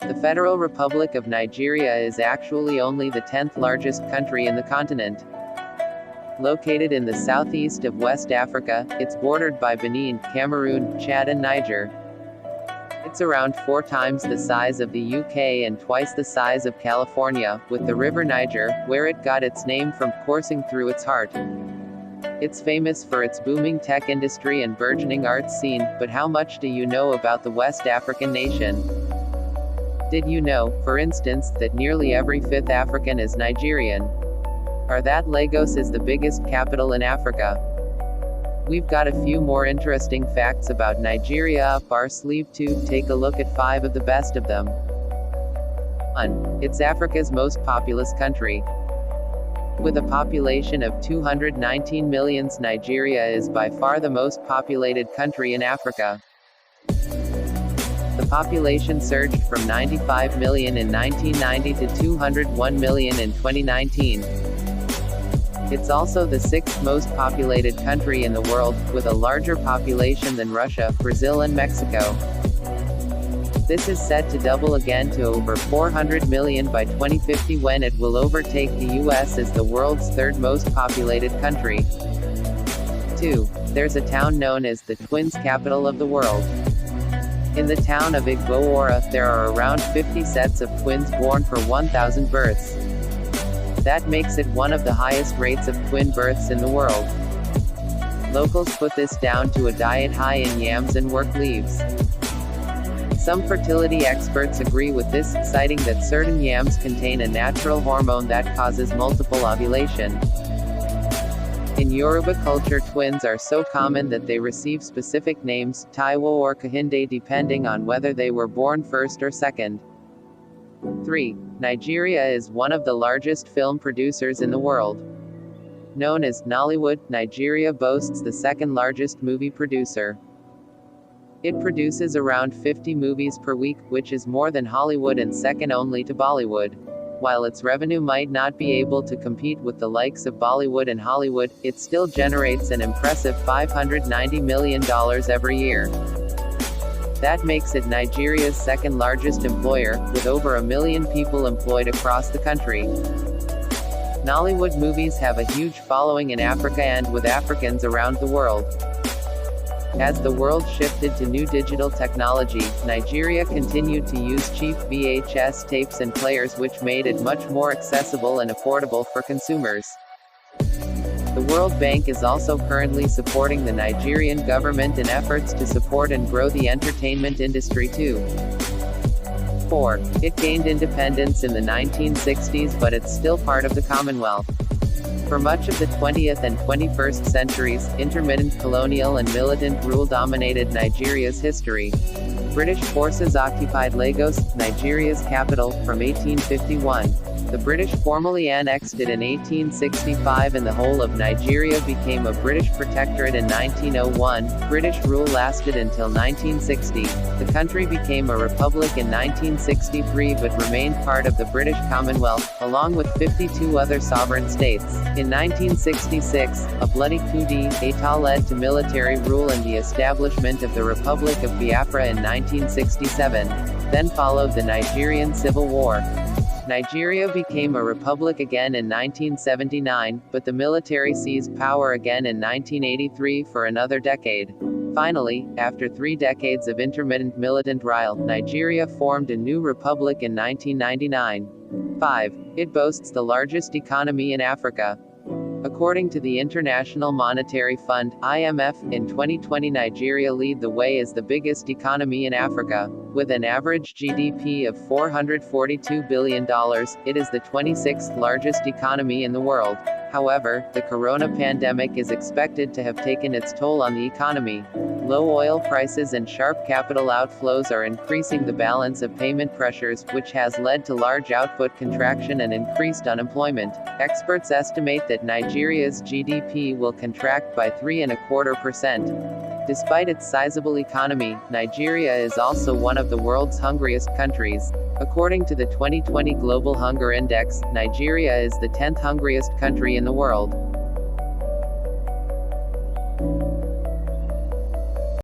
The Federal Republic of Nigeria is actually only the 10th largest country in the continent. Located in the southeast of West Africa, it's bordered by Benin, Cameroon, Chad and Niger. It's around 4 times the size of the UK and twice the size of California, with the river Niger, where it got its name from, coursing through its heart. It's famous for its booming tech industry and burgeoning arts scene, but how much do you know about the West African nation? Did you know, for instance, that nearly every 5th African is Nigerian? Or that Lagos is the biggest capital in Africa? We've got a few more interesting facts about Nigeria up our sleeve too. Take a look at 5 of the best of them. 1. It's Africa's most populous country. With a population of 219 million, Nigeria is by far the most populated country in Africa. The population surged from 95 million in 1990 to 201 million in 2019. It's also the 6th most populated country in the world, with a larger population than Russia, Brazil and Mexico. This is set to double again to over 400 million by 2050, when it will overtake the US as the world's 3rd most populated country. 2. There's a town known as the twins capital of the world. In the town of Igboora, there are around 50 sets of twins born per 1,000 births. That makes it one of the highest rates of twin births in the world. Locals put this down to a diet high in yams and work leaves. Some fertility experts agree with this, citing that certain yams contain a natural hormone that causes multiple ovulation. In Yoruba culture, twins are so common that they receive specific names, Taiwo or Kehinde, depending on whether they were born first or second. 3. Nigeria is one of the largest film producers in the world. Known as Nollywood, Nigeria boasts the 2nd largest movie producer. It produces around 50 movies per week, which is more than Hollywood and second only to Bollywood. While its revenue might not be able to compete with the likes of Bollywood and Hollywood, it still generates an impressive $590 million every year. That makes it Nigeria's 2nd largest employer, with over 1 million people employed across the country. Nollywood movies have a huge following in Africa and with Africans around the world. As the world shifted to new digital technology, Nigeria continued to use cheap VHS tapes and players, which made it much more accessible and affordable for consumers. The World Bank is also currently supporting the Nigerian government in efforts to support and grow the entertainment industry too. 4. It gained independence in the 1960s, but it's still part of the Commonwealth. For much of the 20th and 21st centuries, intermittent colonial and militant rule dominated Nigeria's history. British forces occupied Lagos, Nigeria's capital, from 1851. The British formally annexed it in 1865 and the whole of Nigeria became a British protectorate in 1901. British rule lasted until 1960. The country became a republic in 1963 but remained part of the British Commonwealth, along with 52 other sovereign states. In 1966, a bloody coup d'état led to military rule and the establishment of the Republic of Biafra in 1967. Then followed the Nigerian Civil War. Nigeria became a republic again in 1979, but the military seized power again in 1983 for another decade. Finally, after 3 decades of intermittent militant rule, Nigeria formed a new republic in 1999. 5. It boasts the largest economy in Africa. According to the International Monetary Fund, IMF, in 2020 Nigeria lead the way as the biggest economy in Africa. With an average GDP of $442 billion, it is the 26th largest economy in the world. However, the corona pandemic is expected to have taken its toll on the economy. Low oil prices and sharp capital outflows are increasing the balance of payment pressures, which has led to large output contraction and increased unemployment. Experts estimate that Nigeria's GDP will contract by 3.25%. Despite its sizable economy, Nigeria is also one of the world's hungriest countries. According to the 2020 Global Hunger Index, Nigeria is the 10th hungriest country in the world.